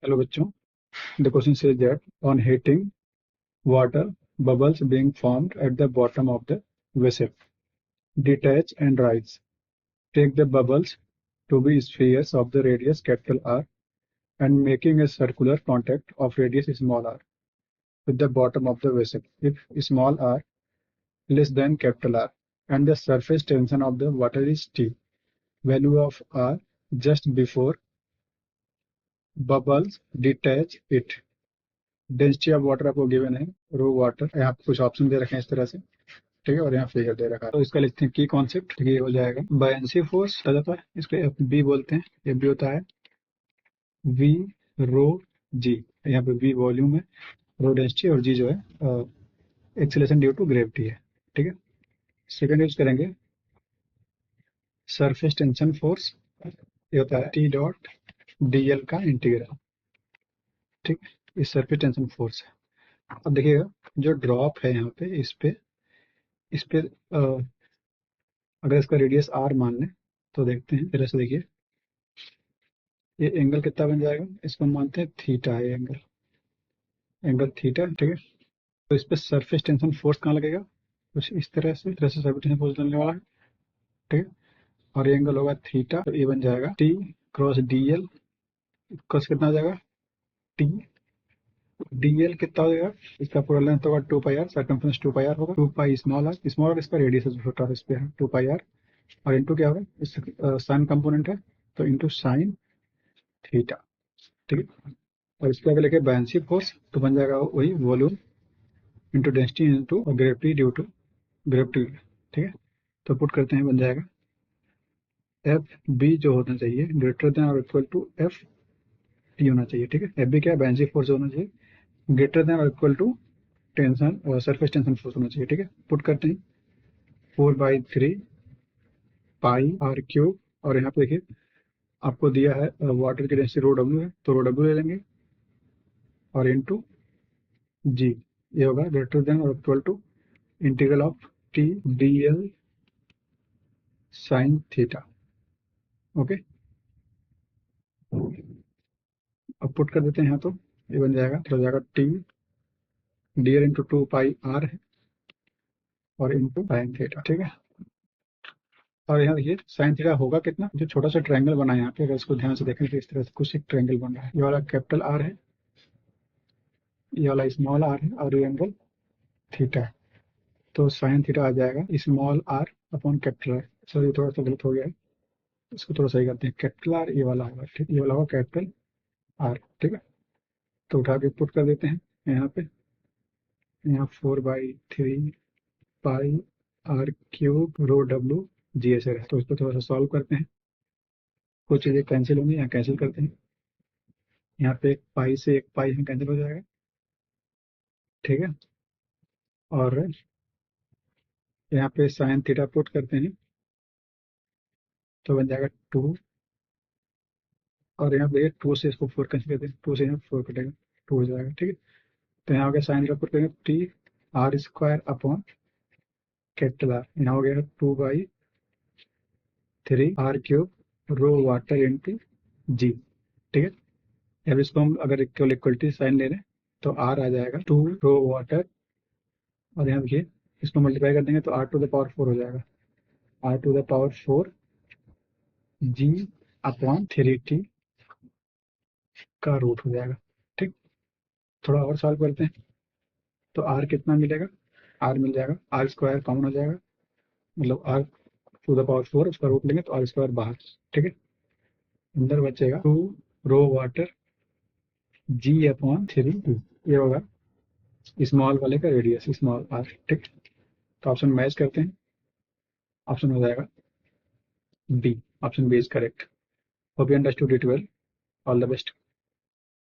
Hello बच्चों, the question says that on heating water, bubbles being formed at the bottom of the vessel detach and rise. Take the bubbles to be spheres of the radius capital R and making a circular contact of radius small r with the bottom of the vessel. If small r less than capital R and the surface tension of the water is T, value of R just before bubbles detach it. Density of water आपको given है रो water. यहाँ पे कुछ option दे रखे हैं इस तरह से, ठीक है, और यहाँ फिगर दे रखा है। तो इसका लिखते हैं की कॉन्सेप्ट, ठीक है, ये हो जाएगा बायएंसी फोर्स आ जाता है, इसको एफ बी बोलते हैं। एफ बी होता है वी रो जी। यहाँ पे वी वॉल्यूम है, रो डेंसिटी, और जी जो है एक्सीलरेशन ड्यू टू ग्रेविटी है, ठीक है। सेकंड यूज करेंगे सरफेस टेंशन फोर्स, ये होता है टी डॉट डी एल का इंटीग्रल, ठीक है। इस सरफेस टेंशन फोर्स है। अब देखिएगा जो ड्रॉप है यहाँ पे, इस पे अगर इसका रेडियस आर मान लें तो देखते हैं तरह से। देखिए ये एंगल कितना बन जाएगा, इसको मानते हैं थीटा है, एंगल थीटा, ठीक है। तो इस पे सरफेस टेंशन फोर्स कहाँ लगेगा, कुछ इस तरह से सरफेस टेंशन फोर्स लगने वाला है, ठीक है। और ये एंगल होगा थीटा, तो ये बन जाएगा T cross D L, cross कितना हो जाएगा टी डी एल कितना हो जाएगा, इसका पूरा लेंथ होगा 2 pi are, circumference 2 pi are होगा, 2 पाई स्मॉल आर इसका रेडियस है छोटा इस पे है 2 पाई आर, और इंटू क्या होगा, इस साइन कंपोनेंट है तो इंटू साइन थीटा, ठीक है। और इसके आगे लेके बायएंसी फोर्स तो बन जाएगा वही volume into density into gravity due to gravity, ठीक है। तो पुट करते हैं, बन जाएगा एफ बी जो होना चाहिए ग्रेटर देन और इक्वल टू एफ टी होना चाहिए, ठीक है। एफ बी क्या है, बायएंसी फोर्स होना चाहिए, ग्रेटर देन और equal to tension surface tension force होना चाहिए, ठीक है। पुट करते हैं 4/3 पाई आर क्यूब, और यहाँ पे देखिए आपको दिया है वाटर की डेंसिटी रो डब्ल्यू है, तो रो डब्ल्यू ले लेंगे और इंटू जी, ये होगा ग्रेटर देन और equal to integral of T D L sine theta, okay. अब पुट कर देते हैं यहाँ, तो ये बन जाएगा, तो हो जाएगा T D L into 2 pi R है और इंटू साइन थीटा, ठीक है। और यहाँ देखिए साइन थीटा होगा कितना, जो छोटा सा ट्रायंगल बना है यहाँ पे, अगर इसको ध्यान से देखें तो इस तरह से कुछ एक ट्रायंगल बन रहा है। ये वाला कैपिटल आर है, ये वाला स्मॉल आर है, और ये एंगल थीटा है। तो साइन थीटा आ जाएगा small R upon capital R. Sir ये थोड़ा सा गलत हो गया है, इसको थोड़ा सही करते हैं। कैपिटल आर ये वाला होगा, ठीक, ये वाला होगा कैपिटल आर, ठीक है। तो उठा के पुट कर देते हैं यहाँ पे, यहाँ 4/3 पाई आर क्यूब रो डब्ल्यू जी एस है। तो इसको थोड़ा सा सॉल्व करते हैं, कुछ चीज़ें कैंसिल होंगी, यहाँ कैंसिल करते हैं। यहाँ पे एक पाई से एक पाई यहाँ कैंसिल हो जाएगा, ठीक है। और यहाँ पे साइन थीटा पुट करते हैं तो बन जाएगा 2, और यहाँ पे 2 से इसको 4 कैंसिल करते हैं, 2 से यहाँ 4 कटेगा, 2 हो जाएगा, ठीक है। तो यहाँ हो गया साइन थीटा पुट करेंगे t r square upon capital R, यहाँ हो गया 2/3 r cube rho water into g, ठीक है। अब इसको हम अगर इक्वलिटी साइन ले रहे हैं तो आर आ जाएगा 2 रो वाटर, और यहाँ देखिए इसको मल्टीप्लाई कर देंगे तो आर टू द पावर 4 हो जाएगा, R to the power 4 G upon 3t का रूट हो जाएगा, ठीक। थोड़ा और सॉल्व करते हैं तो आर कितना मिलेगा, आर मिल जाएगा, आर स्क्वायर कॉमन हो जाएगा, मतलब आर टू द पावर 4 उसका रूट लेंगे तो आर स्क्वायर बाहर, ठीक है। अंदर बचेगा 2 रो वाटर जी अपॉन 3t, ये होगा स्मॉल वाले का रेडियस स्मॉल आर, ठीक। तो ऑप्शन मैच करते हैं, ऑप्शन हो जाएगा B, option B is correct. Hope you understood it well, all the best.